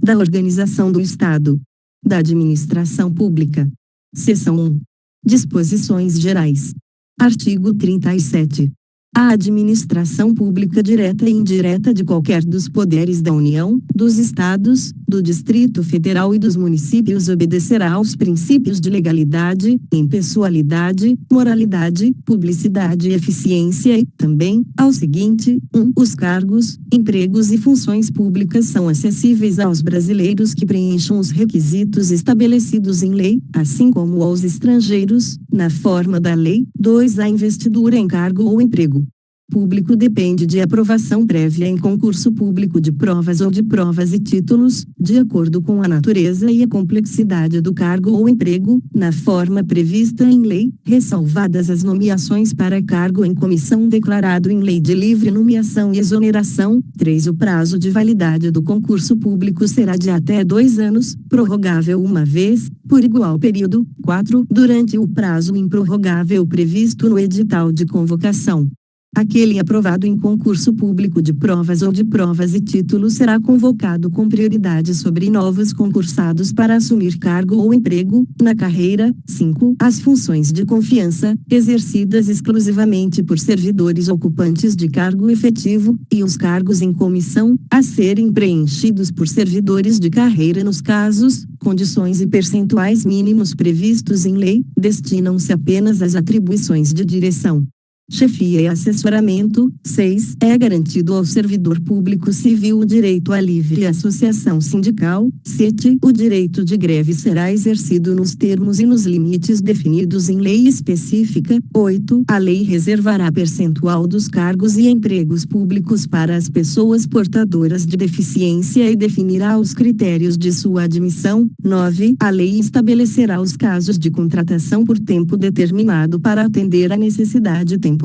da organização do Estado, da administração pública. Seção 1. Disposições gerais. Artigo 37. A administração pública direta e indireta de qualquer dos poderes da União, dos Estados, do Distrito Federal e dos municípios obedecerá aos princípios de legalidade, impessoalidade, moralidade, publicidade e eficiência e, também, ao seguinte: 1. Os cargos, empregos e funções públicas são acessíveis aos brasileiros que preencham os requisitos estabelecidos em lei, assim como aos estrangeiros, na forma da lei. 2. A investidura em cargo ou emprego público depende de aprovação prévia em concurso público de provas ou de provas e títulos, de acordo com a natureza e a complexidade do cargo ou emprego, na forma prevista em lei, ressalvadas as nomeações para cargo em comissão declarado em lei de livre nomeação e exoneração. 3. O prazo de validade do concurso público será de até 2 anos, prorrogável uma vez, por igual período. 4. Durante o prazo improrrogável previsto no edital de convocação, aquele aprovado em concurso público de provas ou de provas e títulos será convocado com prioridade sobre novos concursados para assumir cargo ou emprego na carreira. 5. As funções de confiança, exercidas exclusivamente por servidores ocupantes de cargo efetivo, e os cargos em comissão, a serem preenchidos por servidores de carreira nos casos, condições e percentuais mínimos previstos em lei, destinam-se apenas às atribuições de direção, chefia e assessoramento. 6. É garantido ao servidor público civil o direito à livre associação sindical. 7. O direito de greve será exercido nos termos e nos limites definidos em lei específica. 8. A lei reservará percentual dos cargos e empregos públicos para as pessoas portadoras de deficiência e definirá os critérios de sua admissão. 9. A lei estabelecerá os casos de contratação por tempo determinado para atender à necessidade temporária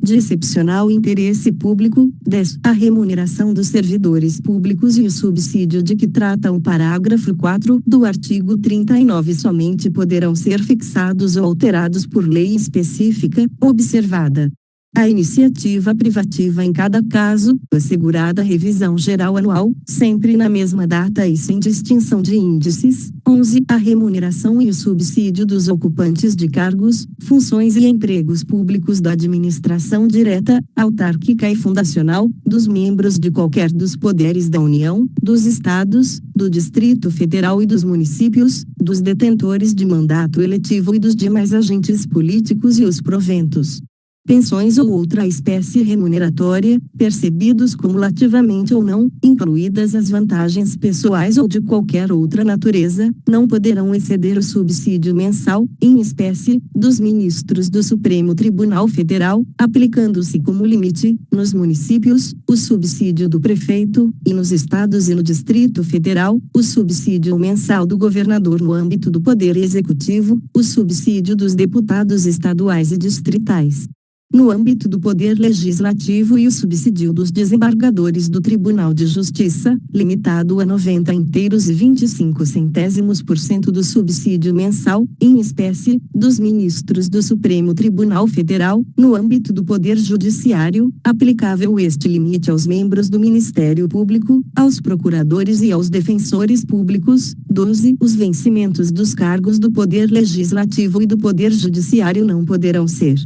de excepcional interesse público. 10. A remuneração dos servidores públicos e o subsídio de que trata o parágrafo 4 do artigo 39 somente poderão ser fixados ou alterados por lei específica, observada a iniciativa privativa em cada caso, assegurada revisão geral anual, sempre na mesma data e sem distinção de índices. 11. A remuneração e o subsídio dos ocupantes de cargos, funções e empregos públicos da administração direta, autárquica e fundacional, dos membros de qualquer dos poderes da União, dos Estados, do Distrito Federal e dos municípios, dos detentores de mandato eletivo e dos demais agentes políticos e os proventos, pensões ou outra espécie remuneratória, percebidos cumulativamente ou não, incluídas as vantagens pessoais ou de qualquer outra natureza, não poderão exceder o subsídio mensal, em espécie, dos ministros do Supremo Tribunal Federal, aplicando-se como limite, nos municípios, o subsídio do prefeito, e nos estados e no Distrito Federal, o subsídio mensal do governador no âmbito do Poder Executivo, o subsídio dos deputados estaduais e distritais no âmbito do Poder Legislativo e o subsídio dos desembargadores do Tribunal de Justiça, limitado a 90,25 do subsídio mensal, em espécie, dos ministros do Supremo Tribunal Federal, no âmbito do Poder Judiciário, aplicável este limite aos membros do Ministério Público, aos procuradores e aos defensores públicos. 12. Os vencimentos dos cargos do Poder Legislativo e do Poder Judiciário não poderão ser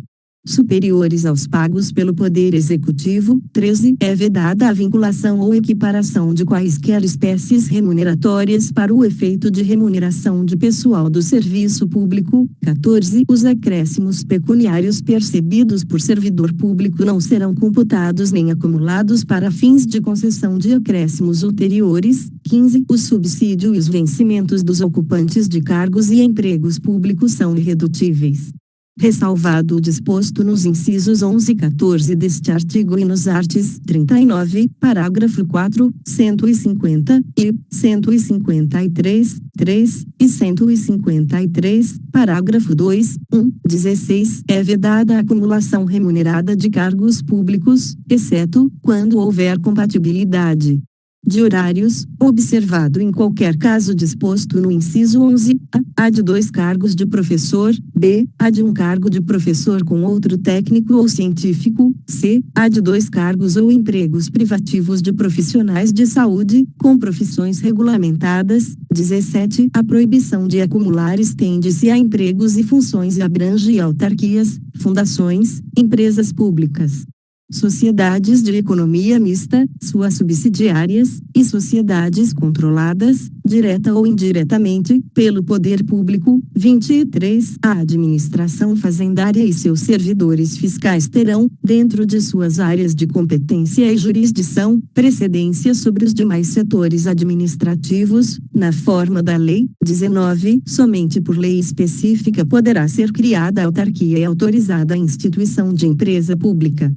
superiores aos pagos pelo Poder Executivo. 13. É vedada a vinculação ou equiparação de quaisquer espécies remuneratórias para o efeito de remuneração de pessoal do serviço público. 14. Os acréscimos pecuniários percebidos por servidor público não serão computados nem acumulados para fins de concessão de acréscimos ulteriores. 15. O subsídio e os vencimentos dos ocupantes de cargos e empregos públicos são irredutíveis, ressalvado o disposto nos incisos 11 e 14 deste artigo e nos arts. 39, parágrafo 4, 150 e 153, 3 e 153, parágrafo 2, 16. É vedada a acumulação remunerada de cargos públicos, exceto quando houver compatibilidade de horários, observado em qualquer caso disposto no inciso 11, a de 2 cargos de professor, b, a de 1 cargo de professor com outro técnico ou científico, c, a de 2 cargos ou empregos privativos de profissionais de saúde, com profissões regulamentadas. 17. A proibição de acumular estende-se a empregos e funções e abrange autarquias, fundações, empresas públicas, sociedades de economia mista, suas subsidiárias, e sociedades controladas, direta ou indiretamente, pelo poder público. 23. A administração fazendária e seus servidores fiscais terão, dentro de suas áreas de competência e jurisdição, precedência sobre os demais setores administrativos, na forma da lei. 19. Somente por lei específica poderá ser criada autarquia e autorizada a instituição de empresa pública,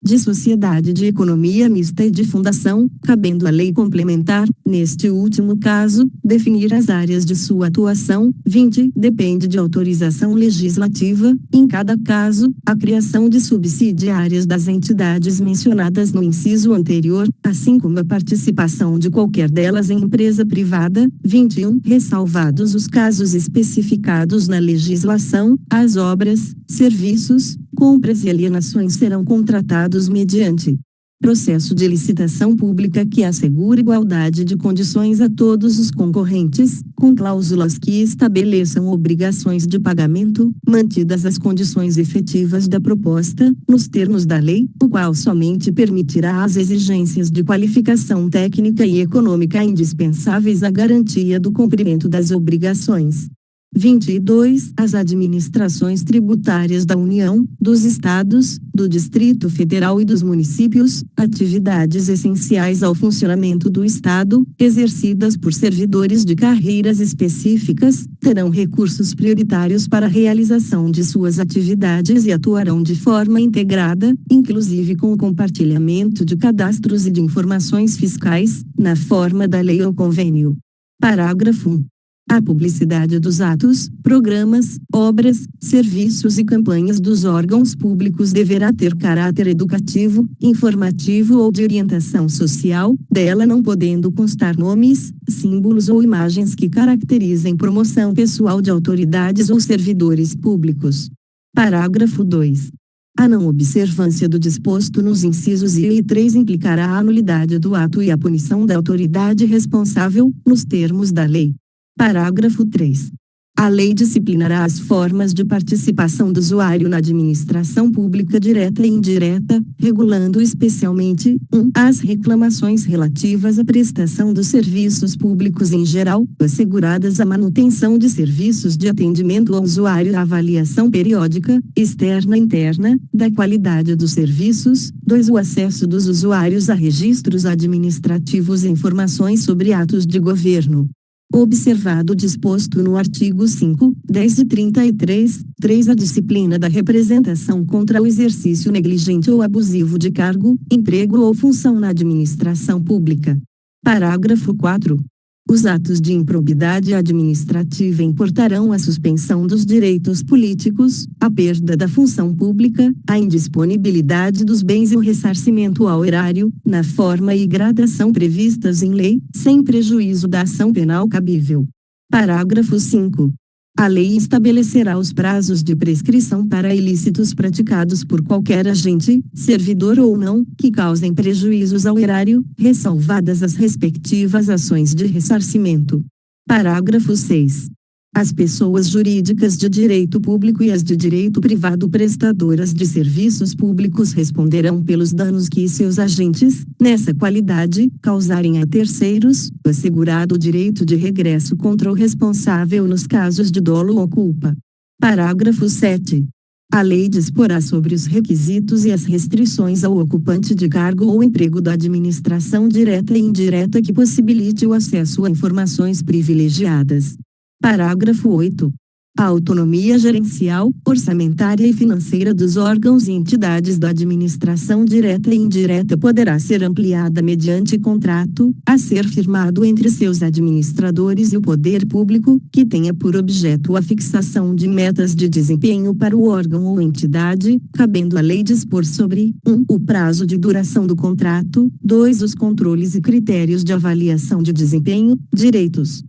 de sociedade de economia mista e de fundação, cabendo à lei complementar, neste último caso, definir as áreas de sua atuação. 20. Depende de autorização legislativa, em cada caso, a criação de subsidiárias das entidades mencionadas no inciso anterior, assim como a participação de qualquer delas em empresa privada. 21. Ressalvados os casos especificados na legislação, as obras, serviços, compras e alienações serão contratados mediante processo de licitação pública que assegure igualdade de condições a todos os concorrentes, com cláusulas que estabeleçam obrigações de pagamento, mantidas as condições efetivas da proposta, nos termos da lei, o qual somente permitirá as exigências de qualificação técnica e econômica indispensáveis à garantia do cumprimento das obrigações. 22. As administrações tributárias da União, dos Estados, do Distrito Federal e dos municípios, atividades essenciais ao funcionamento do Estado, exercidas por servidores de carreiras específicas, terão recursos prioritários para a realização de suas atividades e atuarão de forma integrada, inclusive com o compartilhamento de cadastros e de informações fiscais, na forma da lei ou convênio. Parágrafo 1. A publicidade dos atos, programas, obras, serviços e campanhas dos órgãos públicos deverá ter caráter educativo, informativo ou de orientação social, dela não podendo constar nomes, símbolos ou imagens que caracterizem promoção pessoal de autoridades ou servidores públicos. Parágrafo 2. A não observância do disposto nos incisos I e 3 implicará a anulidade do ato e a punição da autoridade responsável, nos termos da lei. Parágrafo 3. A lei disciplinará as formas de participação do usuário na administração pública direta e indireta, regulando especialmente: 1. As reclamações relativas à prestação dos serviços públicos em geral, asseguradas a manutenção de serviços de atendimento ao usuário, a avaliação periódica, externa e interna, da qualidade dos serviços. 2. O acesso dos usuários a registros administrativos e informações sobre atos de governo. Observado o disposto no artigo 5, 10 e 33, 3. A disciplina da representação contra o exercício negligente ou abusivo de cargo, emprego ou função na administração pública. Parágrafo 4. Os atos de improbidade administrativa importarão a suspensão dos direitos políticos, a perda da função pública, a indisponibilidade dos bens e o ressarcimento ao erário, na forma e gradação previstas em lei, sem prejuízo da ação penal cabível. Parágrafo 5. A lei estabelecerá os prazos de prescrição para ilícitos praticados por qualquer agente, servidor ou não, que causem prejuízos ao erário, ressalvadas as respectivas ações de ressarcimento. Parágrafo 6. As pessoas jurídicas de direito público e as de direito privado prestadoras de serviços públicos responderão pelos danos que seus agentes, nessa qualidade, causarem a terceiros, assegurado o direito de regresso contra o responsável nos casos de dolo ou culpa. Parágrafo 7. A lei disporá sobre os requisitos e as restrições ao ocupante de cargo ou emprego da administração direta e indireta que possibilite o acesso a informações privilegiadas. Parágrafo 8. A autonomia gerencial, orçamentária e financeira dos órgãos e entidades da administração direta e indireta poderá ser ampliada mediante contrato, a ser firmado entre seus administradores e o poder público, que tenha por objeto a fixação de metas de desempenho para o órgão ou entidade, cabendo à lei dispor sobre 1. O prazo de duração do contrato, 2. Os controles e critérios de avaliação de desempenho, direitos,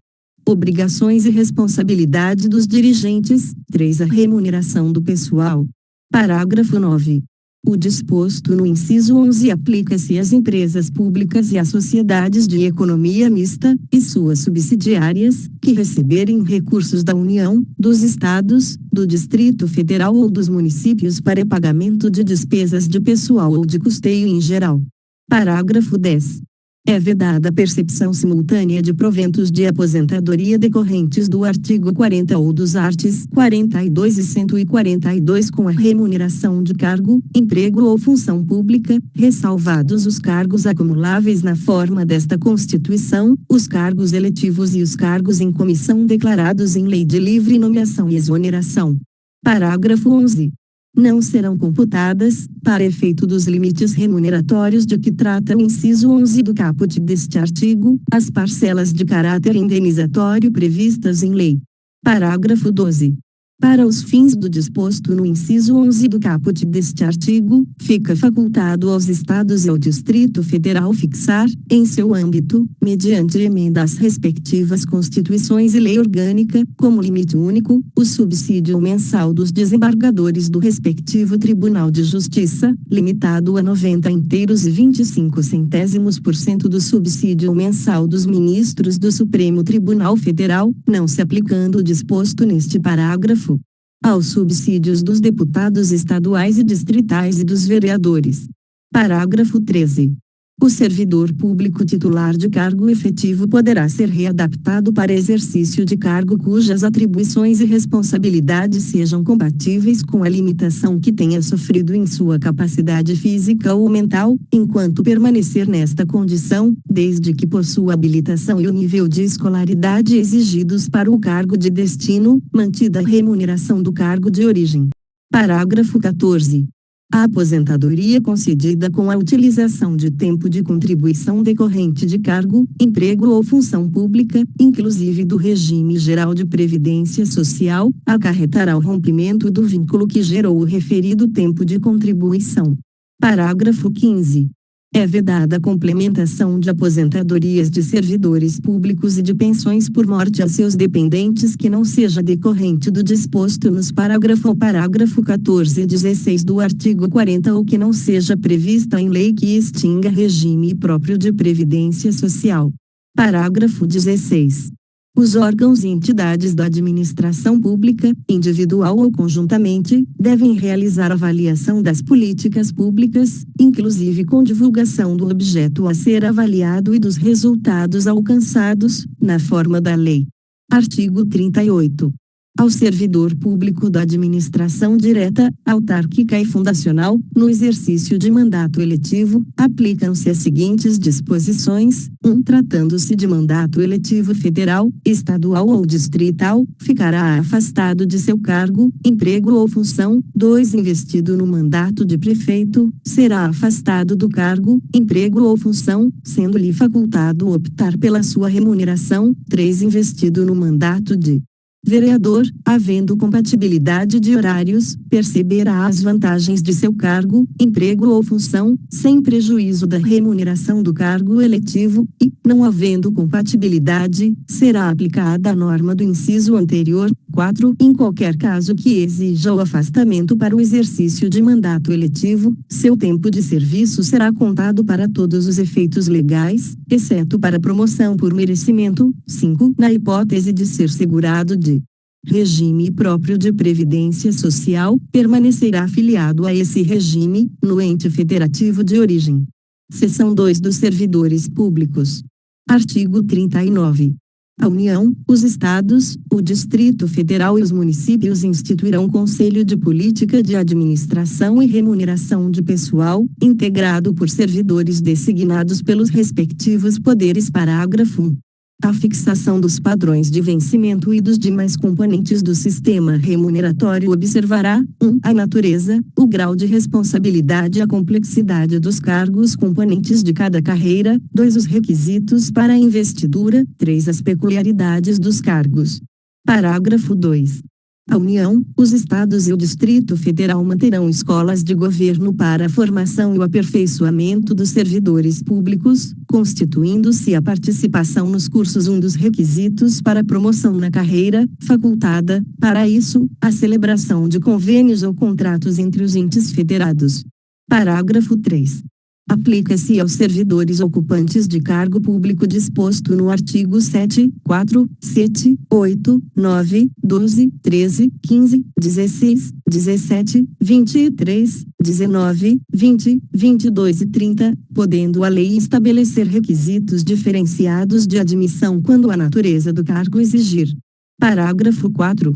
obrigações e responsabilidade dos dirigentes, 3. A remuneração do pessoal. Parágrafo 9. O disposto no inciso 11 aplica-se às empresas públicas e às sociedades de economia mista, e suas subsidiárias, que receberem recursos da União, dos Estados, do Distrito Federal ou dos municípios para pagamento de despesas de pessoal ou de custeio em geral. Parágrafo 10. É vedada a percepção simultânea de proventos de aposentadoria decorrentes do artigo 40 ou dos arts. 42 e 142 com a remuneração de cargo, emprego ou função pública, ressalvados os cargos acumuláveis na forma desta Constituição, os cargos eletivos e os cargos em comissão declarados em lei de livre nomeação e exoneração. Parágrafo 11. Não serão computadas, para efeito dos limites remuneratórios de que trata o inciso 11 do caput deste artigo, as parcelas de caráter indenizatório previstas em lei. Parágrafo 12. Para os fins do disposto no inciso 11 do caput deste artigo, fica facultado aos Estados e ao Distrito Federal fixar, em seu âmbito, mediante emenda às respectivas Constituições e lei orgânica, como limite único, o subsídio mensal dos desembargadores do respectivo Tribunal de Justiça, limitado a 90 inteiros e 25% do subsídio mensal dos ministros do Supremo Tribunal Federal, não se aplicando o disposto neste parágrafo aos subsídios dos deputados estaduais e distritais e dos vereadores. Parágrafo 13. O servidor público titular de cargo efetivo poderá ser readaptado para exercício de cargo cujas atribuições e responsabilidades sejam compatíveis com a limitação que tenha sofrido em sua capacidade física ou mental, enquanto permanecer nesta condição, desde que possua habilitação e o nível de escolaridade exigidos para o cargo de destino, mantida a remuneração do cargo de origem. Parágrafo 14. A aposentadoria concedida com a utilização de tempo de contribuição decorrente de cargo, emprego ou função pública, inclusive do regime geral de previdência social, acarretará o rompimento do vínculo que gerou o referido tempo de contribuição. Parágrafo 15. É vedada a complementação de aposentadorias de servidores públicos e de pensões por morte a seus dependentes que não seja decorrente do disposto nos parágrafo 14 e 16 do artigo 40 ou que não seja prevista em lei que extinga regime próprio de previdência social. Parágrafo 16. Os órgãos e entidades da administração pública, individual ou conjuntamente, devem realizar avaliação das políticas públicas, inclusive com divulgação do objeto a ser avaliado e dos resultados alcançados, na forma da lei. Artigo 38. Ao servidor público da administração direta, autárquica e fundacional, no exercício de mandato eletivo, aplicam-se as seguintes disposições: 1. Tratando-se de mandato eletivo federal, estadual ou distrital, ficará afastado de seu cargo, emprego ou função. 2. Investido no mandato de prefeito, será afastado do cargo, emprego ou função, sendo-lhe facultado optar pela sua remuneração. 3. Investido no mandato de vereador, havendo compatibilidade de horários, perceberá as vantagens de seu cargo, emprego ou função, sem prejuízo da remuneração do cargo eletivo, e, não havendo compatibilidade, será aplicada a norma do inciso anterior. 4. Em qualquer caso que exija o afastamento para o exercício de mandato eletivo, seu tempo de serviço será contado para todos os efeitos legais, exceto para promoção por merecimento. 5. Na hipótese de ser segurado de regime próprio de previdência social, permanecerá afiliado a esse regime, no ente federativo de origem. Seção 2 dos servidores públicos. Artigo 39. A União, os Estados, o Distrito Federal e os municípios instituirão Conselho de Política de Administração e Remuneração de Pessoal, integrado por servidores designados pelos respectivos poderes. Parágrafo 1. A fixação dos padrões de vencimento e dos demais componentes do sistema remuneratório observará: 1. A natureza, o grau de responsabilidade e a complexidade dos cargos componentes de cada carreira. 2. Os requisitos para a investidura. 3. As peculiaridades dos cargos. Parágrafo 2. A União, os Estados e o Distrito Federal manterão escolas de governo para a formação e o aperfeiçoamento dos servidores públicos, constituindo-se a participação nos cursos um dos requisitos para promoção na carreira, facultada, para isso, a celebração de convênios ou contratos entre os entes federados. Parágrafo 3. Aplica-se aos servidores ocupantes de cargo público disposto no artigo 7, 4, 7, 8, 9, 12, 13, 15, 16, 17, 23, 19, 20, 22 e 30, podendo a lei estabelecer requisitos diferenciados de admissão quando a natureza do cargo exigir. Parágrafo 4.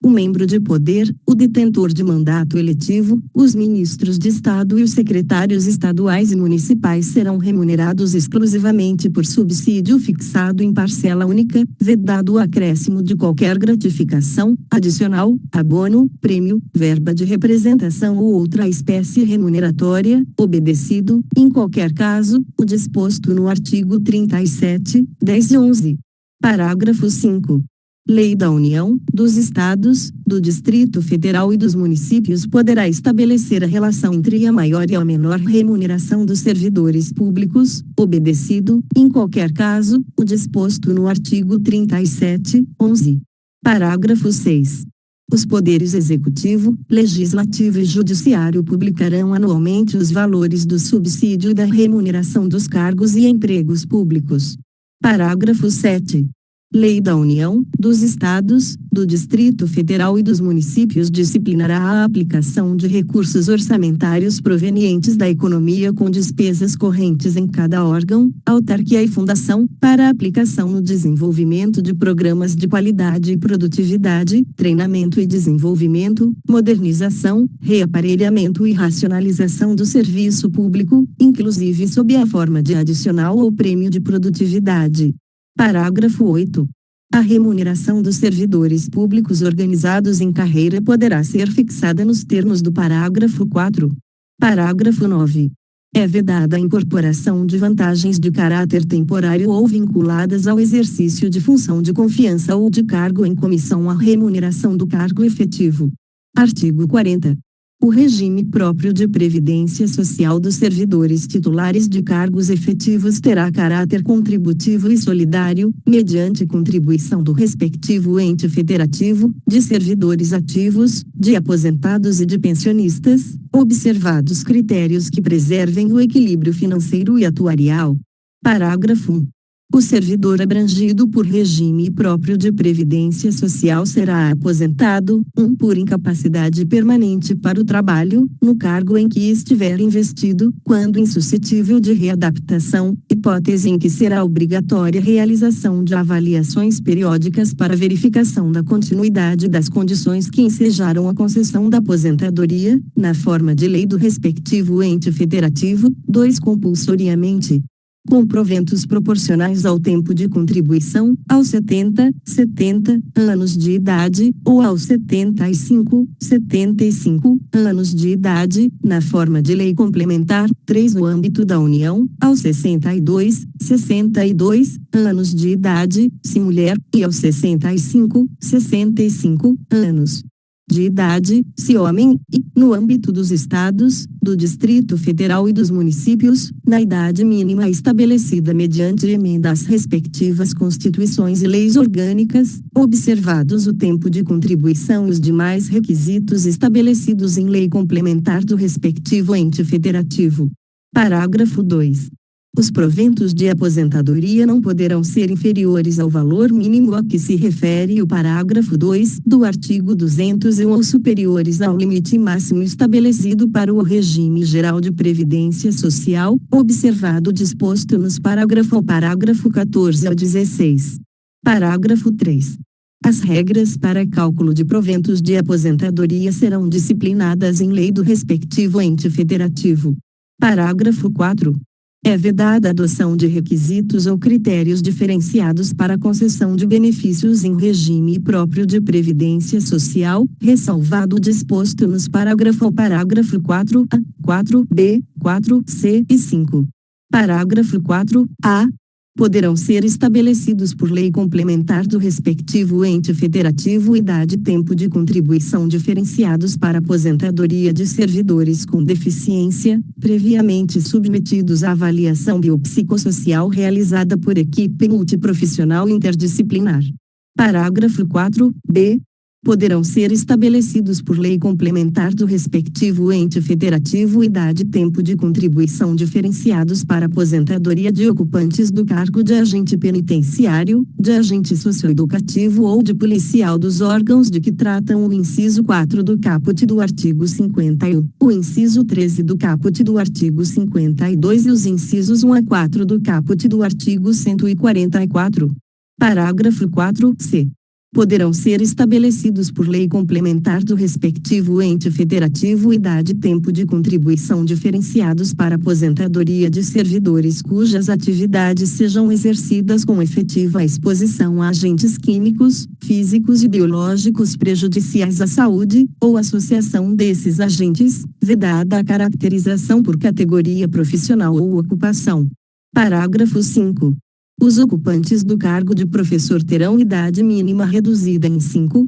O membro de poder, o detentor de mandato eletivo, os ministros de Estado e os secretários estaduais e municipais serão remunerados exclusivamente por subsídio fixado em parcela única, vedado o acréscimo de qualquer gratificação, adicional, abono, prêmio, verba de representação ou outra espécie remuneratória, obedecido, em qualquer caso, o disposto no artigo 37, 10 e 11. Parágrafo 5. Lei da União, dos Estados, do Distrito Federal e dos municípios poderá estabelecer a relação entre a maior e a menor remuneração dos servidores públicos, obedecido, em qualquer caso, o disposto no artigo 37, 11. Parágrafo 6. Os poderes executivo, legislativo e judiciário publicarão anualmente os valores do subsídio e da remuneração dos cargos e empregos públicos. Parágrafo 7. Lei da União, dos Estados, do Distrito Federal e dos municípios disciplinará a aplicação de recursos orçamentários provenientes da economia com despesas correntes em cada órgão, autarquia e fundação, para aplicação no desenvolvimento de programas de qualidade e produtividade, treinamento e desenvolvimento, modernização, reaparelhamento e racionalização do serviço público, inclusive sob a forma de adicional ou prêmio de produtividade. Parágrafo 8. A remuneração dos servidores públicos organizados em carreira poderá ser fixada nos termos do parágrafo 4. Parágrafo 9. É vedada a incorporação de vantagens de caráter temporário ou vinculadas ao exercício de função de confiança ou de cargo em comissão à remuneração do cargo efetivo. Artigo 40. O regime próprio de previdência social dos servidores titulares de cargos efetivos terá caráter contributivo e solidário, mediante contribuição do respectivo ente federativo, de servidores ativos, de aposentados e de pensionistas, observados critérios que preservem o equilíbrio financeiro e atuarial. Parágrafo 1. O servidor abrangido por regime próprio de previdência social será aposentado, 1. Por incapacidade permanente para o trabalho, no cargo em que estiver investido, quando insuscetível de readaptação, hipótese em que será obrigatória a realização de avaliações periódicas para verificação da continuidade das condições que ensejaram a concessão da aposentadoria, na forma de lei do respectivo ente federativo. 2. Compulsoriamente, com proventos proporcionais ao tempo de contribuição, aos 70 anos de idade, ou aos 75 anos de idade, na forma de lei complementar. 3. No âmbito da União, aos 62 anos de idade, se mulher, e aos 65 anos de idade, se homem, e, no âmbito dos Estados, do Distrito Federal e dos municípios, na idade mínima estabelecida mediante emenda às respectivas constituições e leis orgânicas, observados o tempo de contribuição e os demais requisitos estabelecidos em lei complementar do respectivo ente federativo. Parágrafo 2. Os proventos de aposentadoria não poderão ser inferiores ao valor mínimo a que se refere o parágrafo 2 do artigo 201 ou superiores ao limite máximo estabelecido para o regime geral de previdência social, observado o disposto nos parágrafo 14 ao 16. Parágrafo 3. As regras para cálculo de proventos de aposentadoria serão disciplinadas em lei do respectivo ente federativo. Parágrafo 4. É vedada a adoção de requisitos ou critérios diferenciados para a concessão de benefícios em regime próprio de previdência social, ressalvado o disposto nos parágrafo 4A, 4B, 4C e 5. Parágrafo 4A. Poderão ser estabelecidos por lei complementar do respectivo ente federativo idade e tempo de contribuição diferenciados para aposentadoria de servidores com deficiência, previamente submetidos à avaliação biopsicossocial realizada por equipe multiprofissional interdisciplinar. Parágrafo 4b. Poderão ser estabelecidos por lei complementar do respectivo ente federativo idade e tempo de contribuição diferenciados para aposentadoria de ocupantes do cargo de agente penitenciário, de agente socioeducativo ou de policial dos órgãos de que tratam o inciso 4 do caput do artigo 51, o inciso 13 do caput do artigo 52 e os incisos 1 a 4 do caput do artigo 144. Parágrafo 4c. Poderão ser estabelecidos por lei complementar do respectivo ente federativo idade e tempo de contribuição diferenciados para aposentadoria de servidores cujas atividades sejam exercidas com efetiva exposição a agentes químicos, físicos e biológicos prejudiciais à saúde, ou associação desses agentes, vedada a caracterização por categoria profissional ou ocupação. Parágrafo 5. Os ocupantes do cargo de professor terão idade mínima reduzida em 5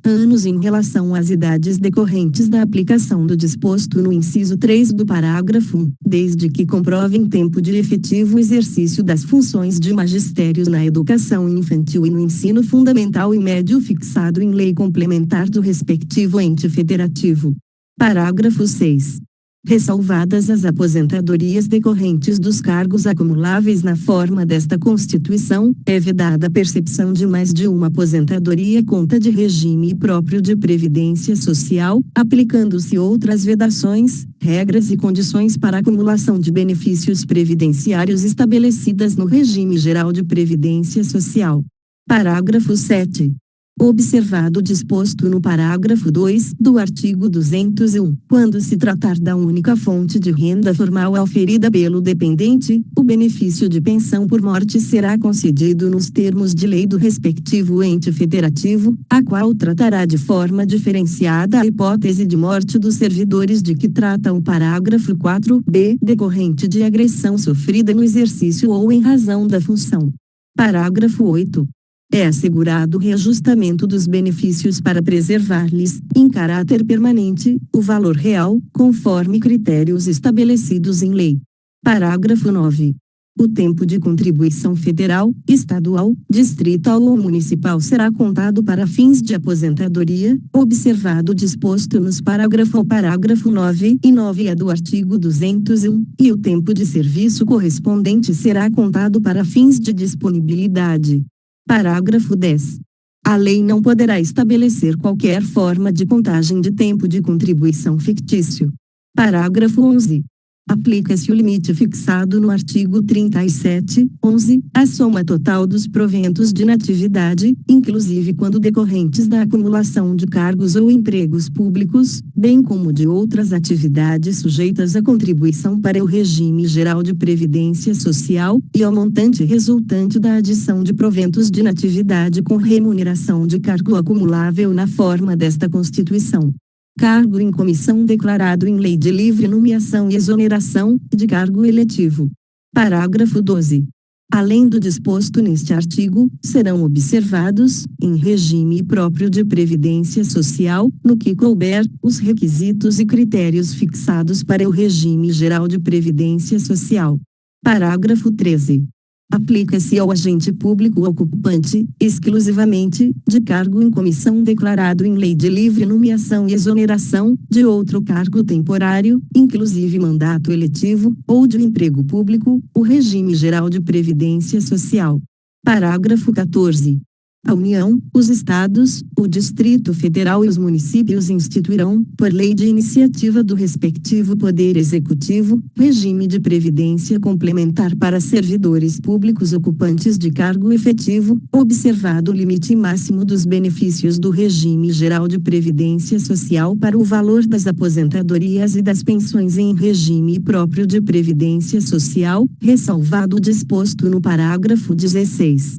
anos em relação às idades decorrentes da aplicação do disposto no inciso 3 do parágrafo 1, desde que comprovem tempo de efetivo exercício das funções de magistério na educação infantil e no ensino fundamental e médio fixado em lei complementar do respectivo ente federativo. Parágrafo 6. Ressalvadas as aposentadorias decorrentes dos cargos acumuláveis na forma desta Constituição, é vedada a percepção de mais de uma aposentadoria conta de regime próprio de previdência social, aplicando-se outras vedações, regras e condições para acumulação de benefícios previdenciários estabelecidas no regime geral de previdência social. Parágrafo 7. Observado o disposto no parágrafo 2 do artigo 201, quando se tratar da única fonte de renda formal auferida pelo dependente, o benefício de pensão por morte será concedido nos termos de lei do respectivo ente federativo, a qual tratará de forma diferenciada a hipótese de morte dos servidores de que trata o parágrafo 4b, decorrente de agressão sofrida no exercício ou em razão da função. Parágrafo 8. É assegurado o reajustamento dos benefícios para preservar-lhes, em caráter permanente, o valor real, conforme critérios estabelecidos em lei. Parágrafo 9. O tempo de contribuição federal, estadual, distrital ou municipal será contado para fins de aposentadoria, observado o disposto nos parágrafo 9 e 9A do artigo 201, e o tempo de serviço correspondente será contado para fins de disponibilidade. Parágrafo 10. A lei não poderá estabelecer qualquer forma de contagem de tempo de contribuição fictício. Parágrafo 11. Aplica-se o limite fixado no artigo 37(11), a soma total dos proventos de natividade, inclusive quando decorrentes da acumulação de cargos ou empregos públicos, bem como de outras atividades sujeitas à contribuição para o regime geral de previdência social, e ao montante resultante da adição de proventos de natividade com remuneração de cargo acumulável na forma desta Constituição. Cargo em comissão declarado em lei de livre nomeação e exoneração, de cargo eletivo. Parágrafo 12. Além do disposto neste artigo, serão observados, em regime próprio de previdência social, no que couber, os requisitos e critérios fixados para o regime geral de previdência social. Parágrafo 13. Aplica-se ao agente público ocupante, exclusivamente, de cargo em comissão declarado em lei de livre nomeação e exoneração, de outro cargo temporário, inclusive mandato eletivo, ou de emprego público, o regime geral de previdência social. Parágrafo 14. A União, os Estados, o Distrito Federal e os municípios instituirão, por lei de iniciativa do respectivo Poder Executivo, regime de previdência complementar para servidores públicos ocupantes de cargo efetivo, observado o limite máximo dos benefícios do regime geral de previdência social para o valor das aposentadorias e das pensões em regime próprio de previdência social, ressalvado o disposto no parágrafo 16.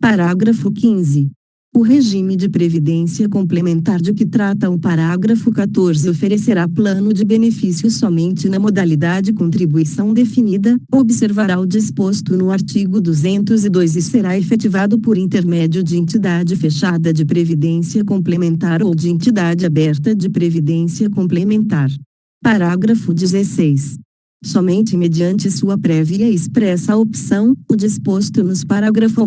Parágrafo 15. O regime de previdência complementar de que trata o parágrafo 14 oferecerá plano de benefícios somente na modalidade contribuição definida, observará o disposto no artigo 202 e será efetivado por intermédio de entidade fechada de previdência complementar ou de entidade aberta de previdência complementar. Parágrafo 16. Somente mediante sua prévia e expressa opção, o disposto nos parágrafo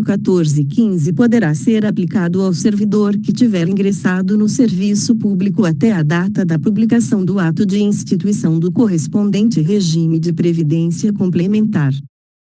14 e 15 poderá ser aplicado ao servidor que tiver ingressado no serviço público até a data da publicação do ato de instituição do correspondente regime de previdência complementar.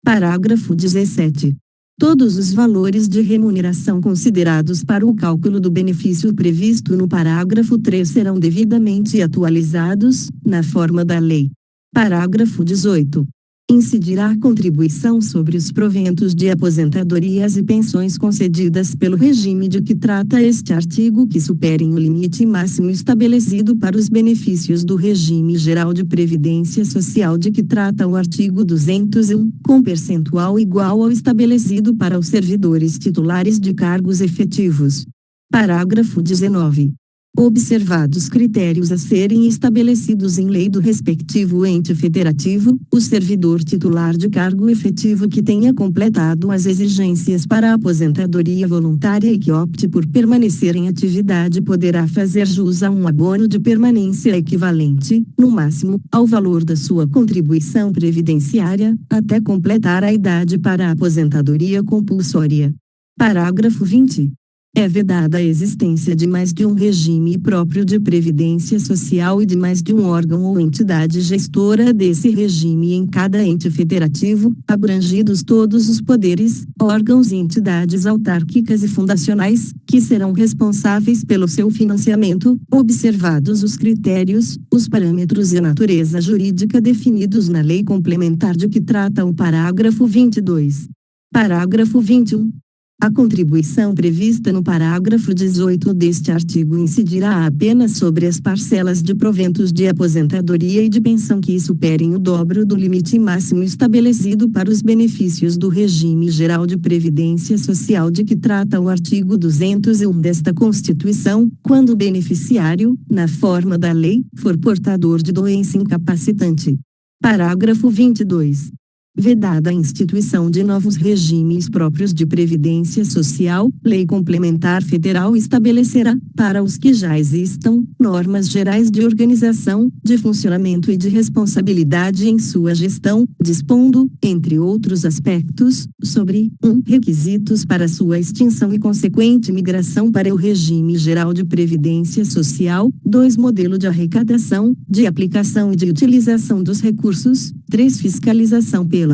Parágrafo 17. Todos os valores de remuneração considerados para o cálculo do benefício previsto no parágrafo 3 serão devidamente atualizados, na forma da lei. Parágrafo 18. Incidirá a contribuição sobre os proventos de aposentadorias e pensões concedidas pelo regime de que trata este artigo que superem o limite máximo estabelecido para os benefícios do regime geral de previdência social de que trata o artigo 201, com percentual igual ao estabelecido para os servidores titulares de cargos efetivos. Parágrafo 19. Observados critérios a serem estabelecidos em lei do respectivo ente federativo, o servidor titular de cargo efetivo que tenha completado as exigências para a aposentadoria voluntária e que opte por permanecer em atividade poderá fazer jus a um abono de permanência equivalente, no máximo, ao valor da sua contribuição previdenciária, até completar a idade para a aposentadoria compulsória. Parágrafo 20. É vedada a existência de mais de um regime próprio de previdência social e de mais de um órgão ou entidade gestora desse regime em cada ente federativo, abrangidos todos os poderes, órgãos e entidades autárquicas e fundacionais, que serão responsáveis pelo seu financiamento, observados os critérios, os parâmetros e a natureza jurídica definidos na lei complementar de que trata o parágrafo 22. Parágrafo 21. A contribuição prevista no parágrafo 18 deste artigo incidirá apenas sobre as parcelas de proventos de aposentadoria e de pensão que superem o dobro do limite máximo estabelecido para os benefícios do regime geral de previdência social de que trata o artigo 201 desta Constituição, quando o beneficiário, na forma da lei, for portador de doença incapacitante. Parágrafo 22. Vedada a instituição de novos regimes próprios de previdência social, lei complementar federal estabelecerá, para os que já existam, normas gerais de organização, de funcionamento e de responsabilidade em sua gestão, dispondo, entre outros aspectos, sobre 1. Requisitos para sua extinção e consequente migração para o regime geral de previdência social, 2. Modelo de arrecadação, de aplicação e de utilização dos recursos, 3. Fiscalização pela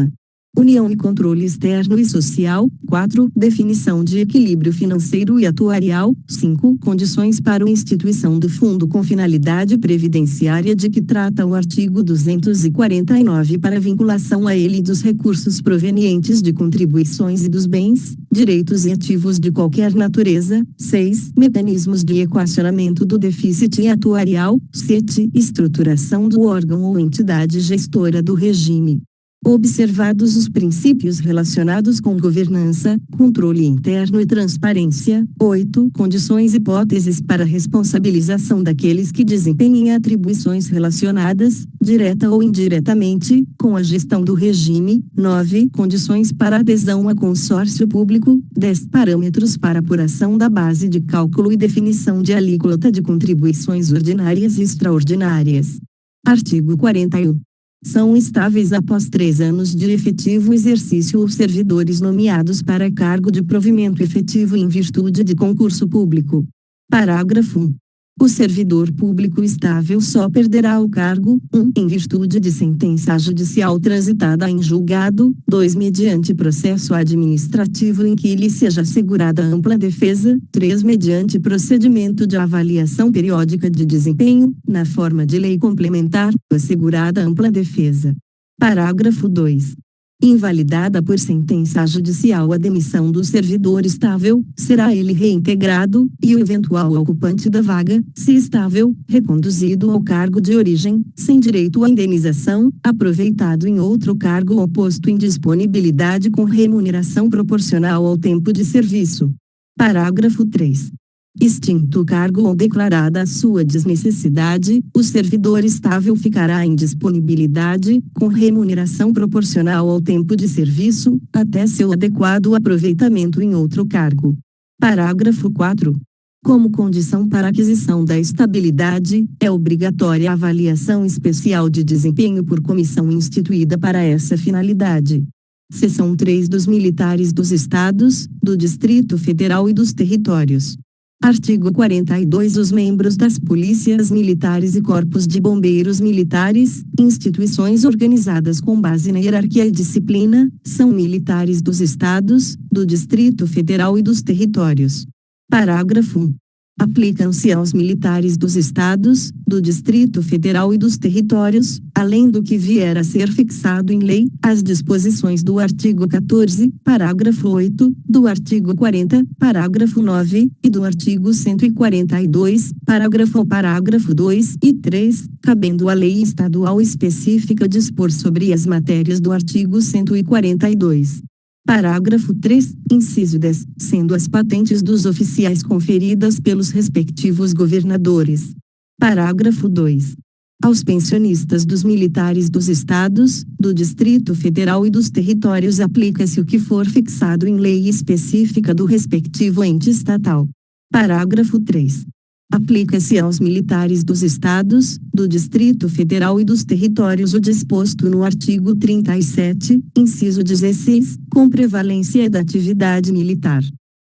União e controle externo e social, 4. Definição de equilíbrio financeiro e atuarial, 5. Condições para a instituição do fundo com finalidade previdenciária de que trata o artigo 249 para vinculação a ele dos recursos provenientes de contribuições e dos bens, direitos e ativos de qualquer natureza, 6. Mecanismos de equacionamento do déficit atuarial, 7. Estruturação do órgão ou entidade gestora do regime. Observados os princípios relacionados com governança, controle interno e transparência. 8. Condições e hipóteses para responsabilização daqueles que desempenhem atribuições relacionadas, direta ou indiretamente, com a gestão do regime. 9. Condições para adesão a consórcio público. 10. Parâmetros para apuração da base de cálculo e definição de alíquota de contribuições ordinárias e extraordinárias. Artigo 41. São estáveis após 3 anos de efetivo exercício os servidores nomeados para cargo de provimento efetivo em virtude de concurso público. Parágrafo 1. O servidor público estável só perderá o cargo: 1. Em virtude de sentença judicial transitada em julgado; 2. Mediante processo administrativo em que lhe seja assegurada ampla defesa; 3. Mediante procedimento de avaliação periódica de desempenho, na forma de lei complementar, assegurada ampla defesa. Parágrafo 2. Invalidada por sentença judicial a demissão do servidor estável, será ele reintegrado, e o eventual ocupante da vaga, se estável, reconduzido ao cargo de origem, sem direito à indenização, aproveitado em outro cargo ou posto em disponibilidade com remuneração proporcional ao tempo de serviço. Parágrafo 3. Extinto o cargo ou declarada a sua desnecessidade, o servidor estável ficará em disponibilidade, com remuneração proporcional ao tempo de serviço, até seu adequado aproveitamento em outro cargo. Parágrafo 4. Como condição para aquisição da estabilidade, é obrigatória a avaliação especial de desempenho por comissão instituída para essa finalidade. Seção 3 dos militares dos Estados, do Distrito Federal e dos Territórios. Artigo 42. Os membros das polícias militares e corpos de bombeiros militares, instituições organizadas com base na hierarquia e disciplina, são militares dos Estados, do Distrito Federal e dos Territórios. Parágrafo 1. Aplicam-se aos militares dos Estados, do Distrito Federal e dos Territórios, além do que vier a ser fixado em lei, as disposições do artigo 14, parágrafo 8, do artigo 40, parágrafo 9, e do artigo 142, parágrafo 2 e 3, cabendo a lei estadual específica dispor sobre as matérias do artigo 142. Parágrafo 3, inciso 10, sendo as patentes dos oficiais conferidas pelos respectivos governadores. Parágrafo 2. Aos pensionistas dos militares dos Estados, do Distrito Federal e dos Territórios aplica-se o que for fixado em lei específica do respectivo ente estatal. Parágrafo 3. Aplica-se aos militares dos Estados, do Distrito Federal e dos Territórios o disposto no artigo 37, inciso 16, com prevalência da atividade militar.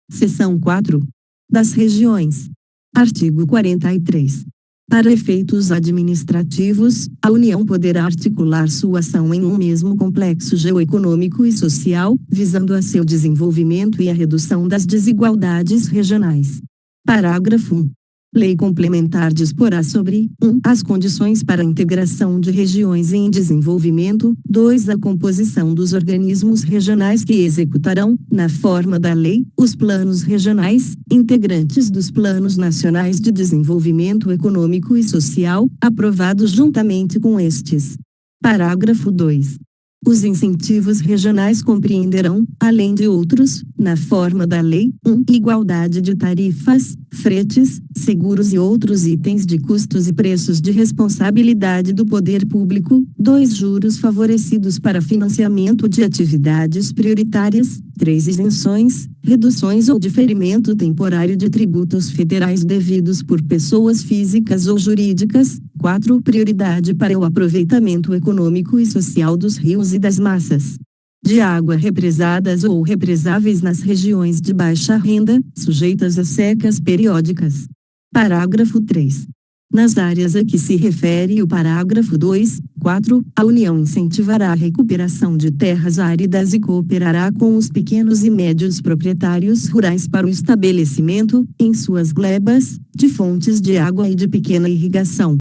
Seção 4. Das regiões. Artigo 43. Para efeitos administrativos, a União poderá articular sua ação em um mesmo complexo geoeconômico e social, visando a seu desenvolvimento e a redução das desigualdades regionais. Parágrafo 1. Lei complementar disporá sobre: 1. As condições para a integração de regiões em desenvolvimento; 2. A composição dos organismos regionais que executarão, na forma da lei, os planos regionais, integrantes dos planos nacionais de desenvolvimento econômico e social, aprovados juntamente com estes. Parágrafo 2. Os incentivos regionais compreenderão, além de outros, na forma da lei, 1. Igualdade de tarifas, fretes, seguros e outros itens de custos e preços de responsabilidade do poder público; 2. Juros favorecidos para financiamento de atividades prioritárias; 3. Isenções, reduções ou diferimento temporário de tributos federais devidos por pessoas físicas ou jurídicas; 4. Prioridade para o aproveitamento econômico e social dos rios e das massas de água represadas ou represáveis nas regiões de baixa renda, sujeitas a secas periódicas. Parágrafo 3. Nas áreas a que se refere o parágrafo 2, 4, a União incentivará a recuperação de terras áridas e cooperará com os pequenos e médios proprietários rurais para o estabelecimento, em suas glebas, de fontes de água e de pequena irrigação.